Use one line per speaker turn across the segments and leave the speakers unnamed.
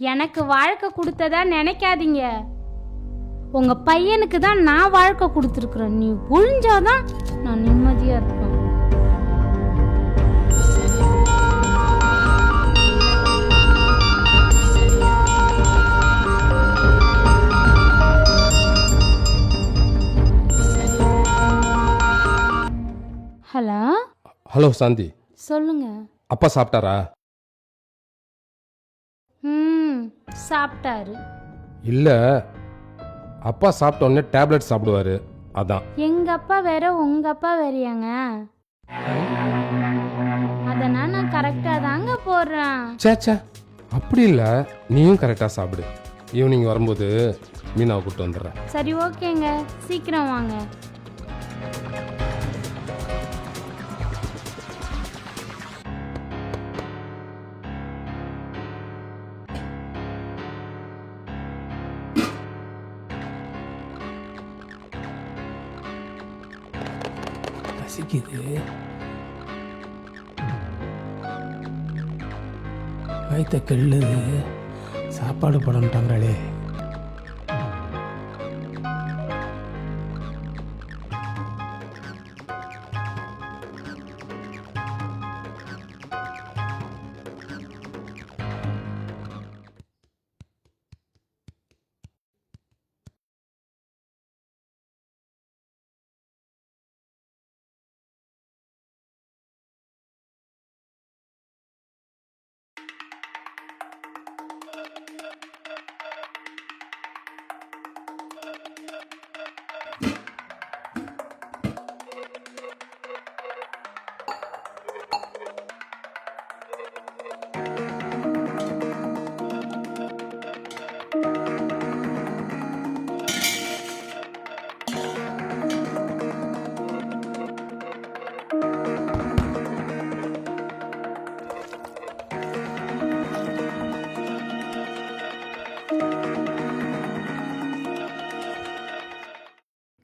எனக்கு வாழ்க்கை கொடுத்ததா நினைக்காதீங்க. உங்க பையனுக்கு தான் நான் வாழ்க்கை கொடுத்துருக்குறேன். நீ ஒழிஞ்சாதான் நான் நிம்மதியா இருப்பேன். ஹலோ
ஹலோ சாந்தி,
சொல்லுங்க.
அப்பா சாப்பிட்டாரா?
சாப்பிட்டாரு.
இல்லை, அப்பா சாப்பிட்ட உடனே டேப்லெட் சாப்பிடுவாரு, அதான்.
எங்க அப்பா வேற உங்க அப்பா வேறையாங்க? அதனால் நான் கரெக்டாக தாங்க போடுறேன்.
சேச்சா, அப்படி இல்லை, நீயும் கரெக்டாக சாப்பிடு. ஈவினிங் வரும்போது மீனாவை கூப்பிட்டு வந்துடுறேன்.
சரி, ஓகேங்க, சீக்கிரம் வாங்க.
பசிக்குது, வயிற்ற கெள்ளுது, சாப்பாடு போடணுட்டாங்களே.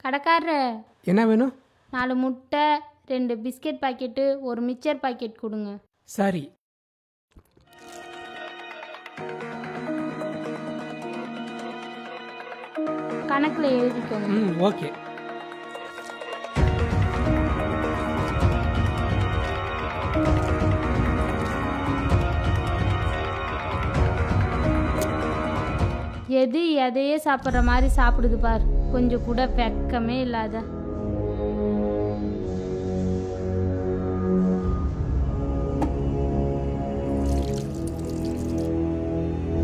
கடைக்காரர்,
என்ன வேணும்?
4 முட்டை, 2 பிஸ்கெட் பாக்கெட்டு, 1 மிக்சர் பாக்கெட் கொடுங்க.
சரி.
கணக்கில் எழுதிக்கோங்க.
ஓகே.
எது எதையே சாப்பிட்ற மாதிரி சாப்பிடுது பார், கொஞ்சம் கூட வெக்கமே இல்லாத.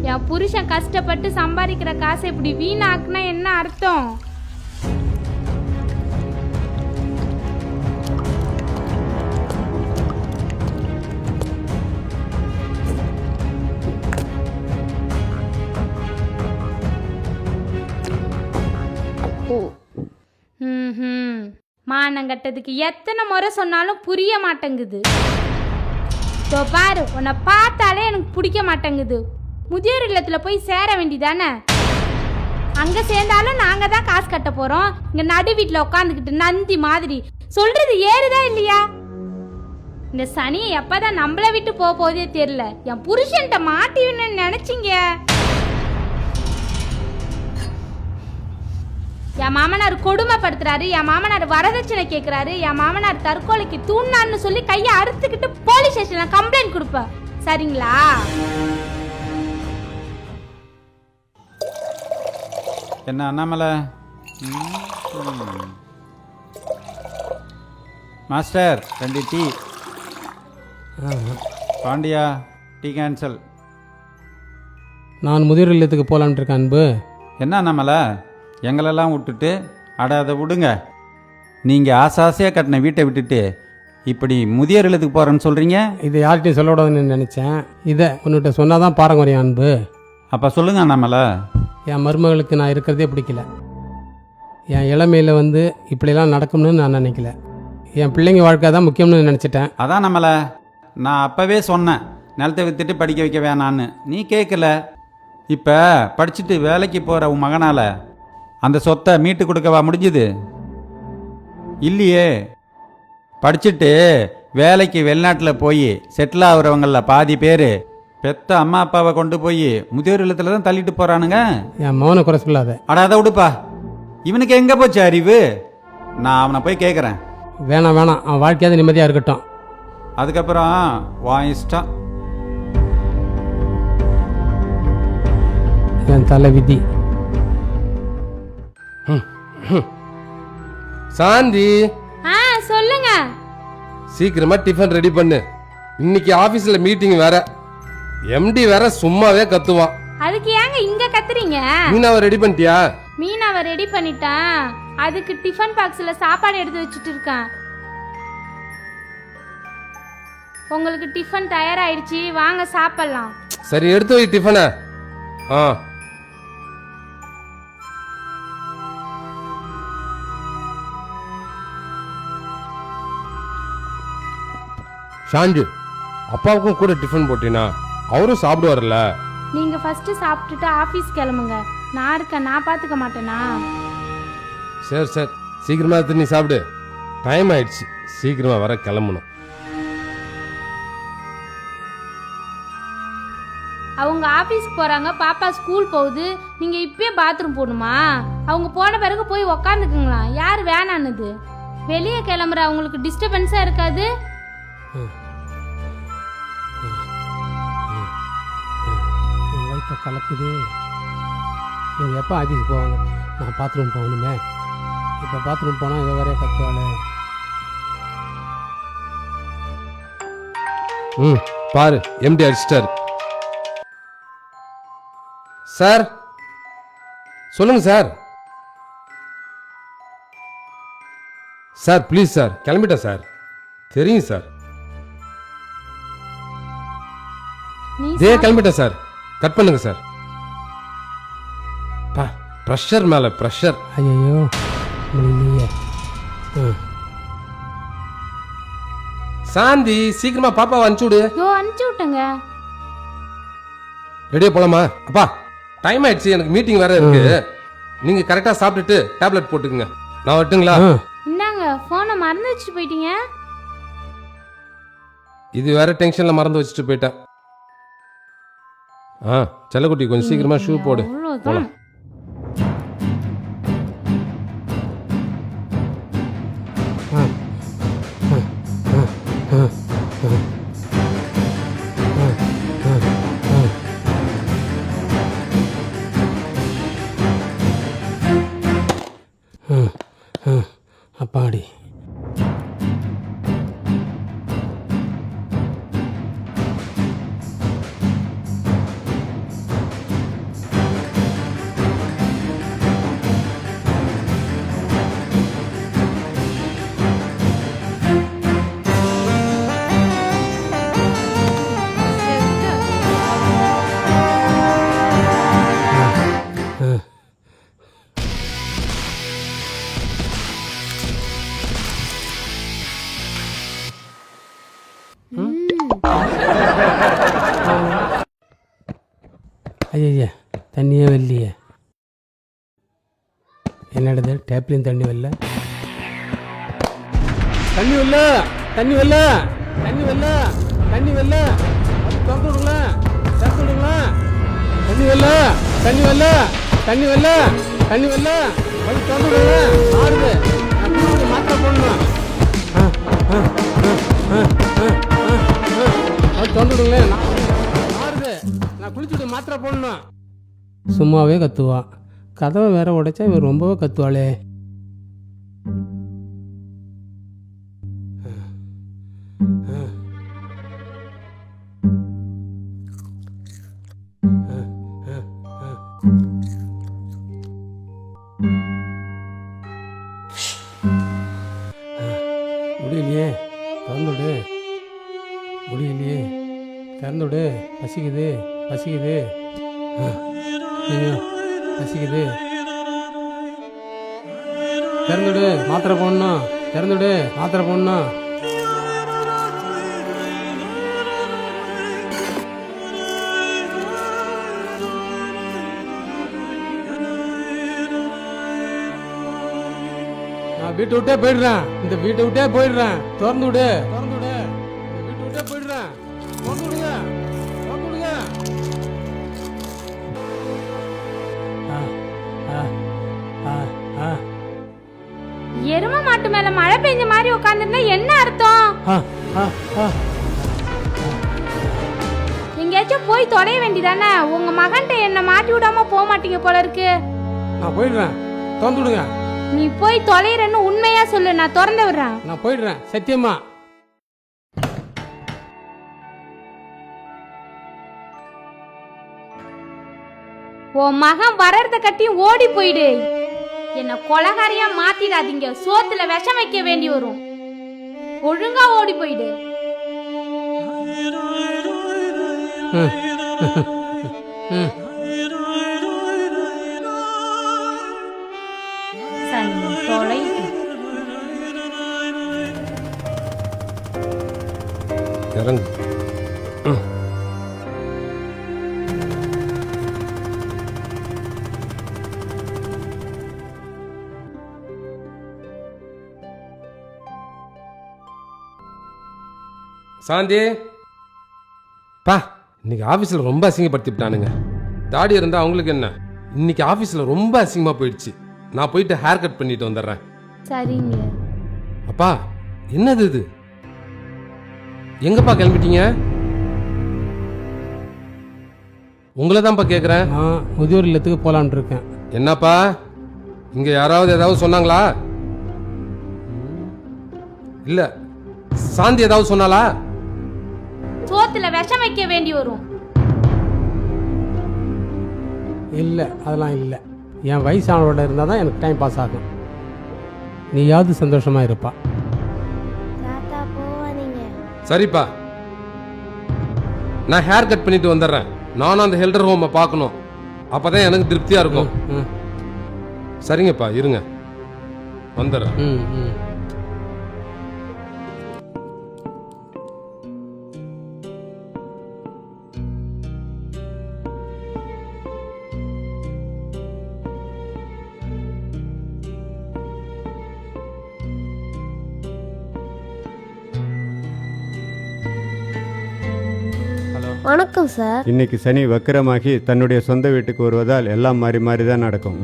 என் புருஷன் கஷ்டப்பட்டு சம்பாதிக்கிற காசை இப்படி வீணாக்குனா என்ன அர்த்தம்? மானங்கட்டதுக்கு எத்தனை முறை சொன்னாலும் புரிய மாட்டேங்குது. பாரு, உன்னை பார்த்தாலே எனக்கு பிடிக்க மாட்டேங்குது. முதியோர் இல்லத்தில் போய் சேர வேண்டிதானே? அங்கே சேர்ந்தாலும் நாங்கள் தான் காசு கட்ட போகிறோம். இங்கே நடு வீட்டில் உட்காந்துக்கிட்டு நந்தி மாதிரி சொல்கிறது ஏறுதா இல்லையா? இந்த சனியை எப்போதான் நம்மளை விட்டு போக போதே தெரியல. என் புருஷன்ட்ட மாட்டின்னு நினச்சிங்க. என் மாமனார் கொடுமைப்படுத்துறாரு, என் மாமனார் வரதட்சணை கேட்குறாரு, என் மாமனார் தற்கொலைக்கு தூண்டான்னு சொல்லி கையை அறுத்துக்கிட்டு போலீஸ் ஸ்டேஷன்ல கம்ப்ளைண்ட் கொடுப்பேன். சரிங்களா?
என்ன Annamalai? Master 2 tea. Pandya, tea cancel.
நான் முதியோர் இல்லத்துக்கு போகலான்ட்டு இருக்கேன் அன்பு.
என்ன அண்ணாமலை, எங்களெல்லாம் விட்டுட்டு அதை விடுங்க. நீங்கள் ஆசாசையாக கட்டின வீட்டை விட்டுட்டு இப்படி முதியோர் இல்லத்துக்கு போகிறேன்னு சொல்கிறீங்க.
இதை யார்கிட்டையும் சொல்லக்கூடாதுன்னு நினச்சேன். இதை உன்னிட்ட சொன்னால் தான் பாரம்பரியம் அன்பு.
அப்போ சொல்லுங்க அண்ணாமலை.
என் மருமகளுக்கு நான் இருக்கிறதே பிடிக்கல. என் இளமையில் இப்படிலாம் நடக்கும்னு நான் நினைக்கல. என் பிள்ளைங்க வாழ்க்கை தான் முக்கியம்னு நினச்சிட்டேன்.
அதான் நம்மளை நான் அப்போவே சொன்னேன், நிலத்தை விற்றுட்டு படிக்க வைக்க வேணான்னு. நீ கேட்கல. இப்போ படிச்சுட்டு வேலைக்கு போகிற உன் மகனால் அந்த சொத்தை மீட்டு கொடுக்கவா முடிஞ்சுது? இல்லையே. படிச்சுட்டு வேலைக்கு வெளிநாட்டில் போய் செட்டில் ஆகுறவங்களில் பாதி பேர் பெத்த அம்மா அப்பாவை கொண்டு போய் முதியோர் இல்லத்தில் தான் தள்ளிட்டு போகிறானுங்க.
என் மௌன குறை சொல்லாத.
அட அதை விடுப்பா, இவனுக்கு எங்கே போச்சு அறிவு? நான் அவனை போய் கேட்குறேன்.
வேணாம் வேணாம், அவன் வாழ்க்கையாவது நிம்மதியாக இருக்கட்டும்.
அதுக்கப்புறம் உன் இஷ்டம்.
என் தலை விதி.
சாந்தி,
ஆ சொல்லுங்க.
சீக்கிரமா டிஃபன் ரெடி பண்ணு. இன்னைக்கு ஆபீஸ்ல மீட்டிங் வேற. எம்டி வேற சும்மாவே கத்துவான்.
அதுக்கு ஏங்க இங்க கத்துறீங்க?
மீனாவை ரெடி பண்ணிட்டியா?
மீனாவை ரெடி பண்ணிட்டேன். அதுக்கு டிஃபன் பாக்ஸ்ல சாப்பாடு எடுத்து வச்சுட்டு இருக்கேன். உங்களுக்கு டிஃபன் தயாராயிடுச்சு, வாங்க சாப்பிடலாம்.
சரி, எடுத்து வை டிஃபனை. ஆ, ஷாஞ்சு, அப்பாவுக்கும் கூட டிஃபன் போட்டினா அவரும் சாப்பிடுவார்ல.
நீங்க ஃபர்ஸ்ட் சாப்பிட்டுட்டு ஆபீஸ் கிளம்புங்க. நான் இருக்கேன், நான் பாத்துக்க மாட்டேனா?
சரி சரி, சீக்கிரமா எடுத்து நீ சாப்பிடு. டைம் ஆயிடுச்சு, சீக்கிரமா வர கிளம்பணும்.
அவங்க ஆபீஸ்க்கு போறாங்க, பாப்பா ஸ்கூல் போகுது. நீங்க இப்பயே பாத்ரூம் போகணுமா? அவங்க போன பிறகு போய் உக்காந்துக்குங்களா. யார் வேணான்னுது? வெளியே கிளம்புற அவங்களுக்கு டிஸ்டர்பன்ஸா இருக்காது?
வயிற்ற கலக்குது. இவங்க எப்போ ஆஃபீஸ் போவாங்க? நான் பாத்ரூம் போகணுமே. இப்போ பாத்ரூம் போனால் இவ வரைய கத்துவாளே.
பாரு, எம்டி அடிச்சிட்டாரு. சார் சொல்லுங்க சார். சார் ப்ளீஸ் சார், கிளம்பிட்டேன் சார். தெரியும் சார். கிளம்பிட்டேன் சார். கட் பண்ணுங்க சார். ப்ரெஷர் மேல ப்ரெஷர்.
ஐயோ முடியலையே.
சாந்தி, சீக்கிரமா பாப்பாவை அனுப்பிச்சு விடு.
அனுப்பிச்சு விட்டுங்க.
ரெடியா போலாமா? அப்பா டைம் ஆயிடுச்சு, எனக்கு மீட்டிங் வேற இருக்கு. நீங்க கரெக்டா சாப்பிட்டுட்டு டேப்லெட் போட்டுக்குங்க. நான் வரட்டுங்களா?
இந்தாங்க, போனை மறந்து வச்சுட்டு போயிட்டீங்க.
இது வேற டென்ஷன்ல மறந்து வச்சுட்டு போயிட்டேன். செல்லக்குட்டி, கொஞ்சம் சீக்கிரமா ஷூ போடு. போலாம்.
அப்பாடி. ஐயா தண்ணியே வரலையே. என்னடது டேப்லையும் தண்ணி வரல. தண்ணி வரல, தண்ணி வரல, தண்ணி வரல, தண்ணி வரல. திறந்து விடுங்களா, திறந்து விடுங்களா. தண்ணி வரல, தண்ணி வரல, தண்ணி வரல, தண்ணி வரல. வந்து திறந்து விடுங்க. ஆடுது. நான் குளிச்சுட்டு மாத்திரை போடணும். திறந்து விடுங்களேன். ஆடுது. நான் குளிச்சுட்டு மாத்திரை போடணும். சும்மாவே கத்துவா. கதவை வேற உடைச்சா இவன் ரொம்பவே கத்துவாளே. முடியலையே, திறந்துடு. முடியலையே, திறந்துடு. பசிக்குது, பசிக்குது. ஐயோ பசிக்குது. திறந்துடு, மாத்திரை போடணும். திறந்துடு, மாத்திரை போடணும். நான் வீட்டை விட்டே போயிடுறேன். இந்த வீட்டை விட்டே போயிடுறேன். திறந்து விடு, திறந்து விடு. இந்த வீட்டை விட்டே போயிடுறேன். திறந்து விடுங்க, திறந்து விடுங்க.
மேல மழை பெஞ்ச மாதிரி உட்காந்துருந்தா என்ன அர்த்தம்?
ஆ ஆ ஆ
எங்கேயாச்சும் போய் தொலைய வேண்டியதானே? உங்க மகன்கிட்ட என்ன மாட்டி விடாம போக மாட்டீங்க போல இருக்கு.
நான் போயிடுறேன், திறந்து விடுங்க.
நீ போய் தொலைறன்னு உண்மையா சொல்லு, நான் திறந்து விடுறேன்.
நான் போயிடுறேன் சத்தியமா.
உன் மகன் வர்றத கட்டி ஓடி போயிடு. என்ன கொலகாரியா மாத்திடாதீங்க, சோத்துல விஷம் வைக்க வேண்டி வரும். ஒழுங்கா ஓடி போயிடு.
இறங்கு. சாந்தி பா, இன்னைக்கு ஆஃபீஸில் ரொம்ப அசிங்கப்படுத்தி விட்டானுங்க. தாடி இருந்தால் அவங்களுக்கு என்ன, இன்னைக்கு ஆஃபீஸில் ரொம்ப அசிங்கமாக போயிடுச்சு. நான் போயிட்டு ஹேர் கட் பண்ணிட்டு வந்துடுறேன்.
சரிங்க.
அப்பா என்னது இது? எங்கப்பா கிளம்பிட்டீங்க? உங்களை தான்ப்பா கேட்குறேன்.
நான் முதியோர் இல்லத்துக்கு போகலான் இருக்கேன்.
என்னப்பா, இங்க யாராவது ஏதாவது சொன்னாங்களா? இல்ல சாந்தி ஏதாவது சொன்னாலா?
சோத்துல விஷம் வைக்க வேண்டி வரும்.
இல்லை, அதெல்லாம் இல்லை. என் வயசானோட இருந்தால் தான் எனக்கு டைம் பாஸ் ஆகும். நீயாவது சந்தோஷமா இருப்பா.
சரிப்பா, நான் ஹேர் கட் பண்ணிட்டு வந்துடுறேன். நானும் அந்த ஹெல்டர் ஹோமை பார்க்கணும், அப்பதான் எனக்கு திருப்தியா இருக்கும். சரிங்கப்பா, இருங்க வந்துடுறேன்.
வணக்கம் சார்.
இன்னைக்கு சனி வக்கரமாகி தன்னுடைய சொந்த வீட்டுக்கு வருவதால் எல்லாம் மாறி மாறி தான் நடக்கும்.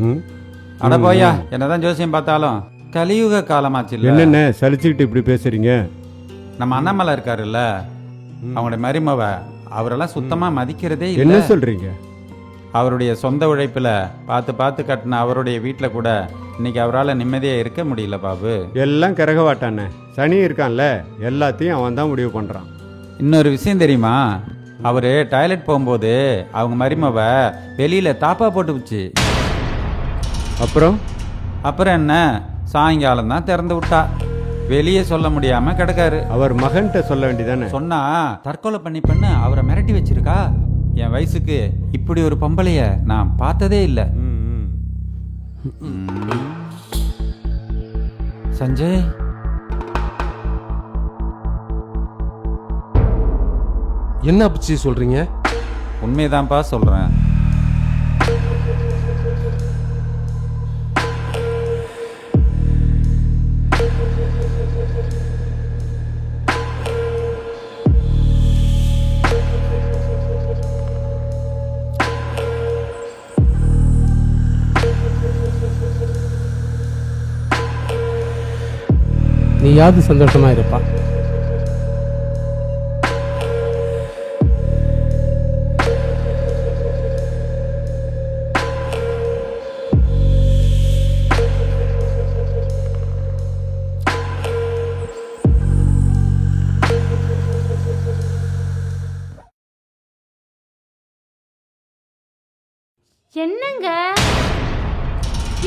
அட போயா, என்னதான் ஜோசியம் பார்த்தாலும் கலியுக காலமாச்சு.
என்னென்ன சலிச்சுக்கிட்டு இப்படி பேசுறீங்க?
நம்ம அண்ணாமலை இருக்காருல்ல, அவங்களுடைய மருமவ, அவரெல்லாம் சுத்தமா மதிக்கிறதே இல்லை.
என்ன சொல்றீங்க?
அவருடைய சொந்த உழைப்புல பார்த்து பார்த்து கட்டின அவருடைய வீட்டில் கூட இன்னைக்கு அவரால் நிம்மதியா இருக்க முடியல பாபு.
எல்லாம் கரகவாட்டானே. சனி இருக்கான்ல, எல்லாத்தையும் அவன் தான் முடிவு பண்றான்.
இன்னொரு விஷயம் தெரியுமா? அவரு டாய்லெட் போகும்போது அவங்க மருமவ வெளியில தாப்பா போட்டுச்சு. அப்புறம் என்ன, சாயங்காலம் தான் திறந்து விட்டா. வெளியே சொல்ல முடியாம கிடக்காரு.
அவர் மகன்கிட்ட சொல்ல வேண்டியதானே?
சொன்னா தற்கொலை பண்ணி அவரை மிரட்டி வச்சிருக்கா. என் வயசுக்கு இப்படி ஒரு பொம்பளைய நான் பார்த்ததே இல்லை. சஞ்சய்,
என்ன அப்பச்சி சொல்றீங்க?
உண்மைதான்ப்பா சொல்றேன்.
நீயாவது சந்தோஷமா இருப்பா.
என்னங்க,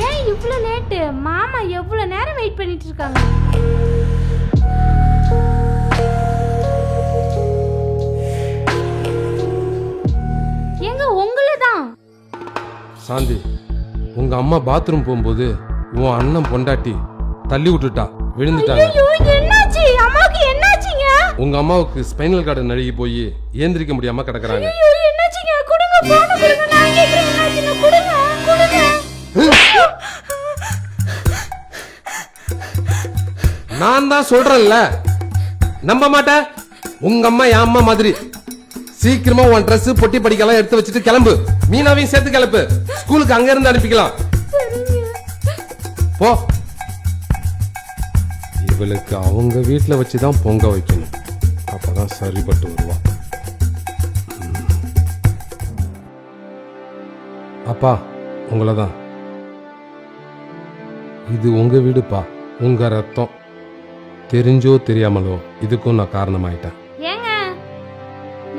ஏன் இவ்வளோ லேட்டு? மாமா எவ்வளோ நேரம் வெயிட் பண்ணிட்டு இருக்காங்க. எங்க உங்களை தான்.
சாந்தி, உங்க அம்மா பாத்ரூம் போகும்போது உன் அண்ணன் பொண்டாட்டி தள்ளி விட்டுட்டா, விழுந்துட்டாங்க.
என்னாச்சு அம்மாவுக்கு? என்னாச்சுங்க?
உங்க அம்மாவுக்கு ஸ்பைனல் கார்டு நழுகி போய் ஏந்திரிக்க முடியாம கிடக்குறாங்க.
என்னாச்சுங்க? கொடுங்க, போன கொடுங்க, நான் கேக்குறேன். என்னாச்சுங்க? கொடுங்க கொடுங்க.
நான் தான் சொல்றேன்ல, நம்ப மாட்டேன். உங்க அம்மா என் அம்மா மாதிரி. சீக்கிரமா உன் ட்ரெஸ் பொட்டி படிக்கலாம் எடுத்து வச்சுட்டு கிளம்பு. மீனாவையும் சேர்த்து கிளப்பு, ஸ்கூலுக்கு அங்க இருந்து அனுப்பிக்கலாம். போ. இவளுக்கு அவங்க வீட்டில் வச்சு தான் பொங்க வைக்கணும், அப்பதான் சரிப்பட்டு வருவா. அப்பா உங்களை தான், இது உங்க வீடுப்பா, உங்க ரத்தம். தெரிஞ்சோ தெரியாமலோ இதுக்கும் நான் காரணமாயிட்டேன்.
ஏங்க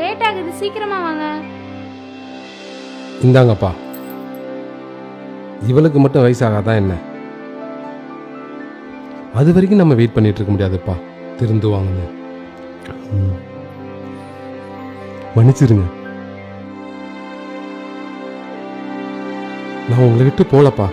லேட் ஆகுது, சீக்கிரமா வாங்க.
இந்தாங்கப்பா. இவளுக்கு மட்டும் வயசாகாதான் என்ன? அது வரைக்கும் நம்ம வெயிட் பண்ணிட்டு இருக்க முடியாதுப்பா, திருந்துவாங்கன்னு. மன்னிச்சிருங்க, நான் உங்களை விட்டு போலப்பா.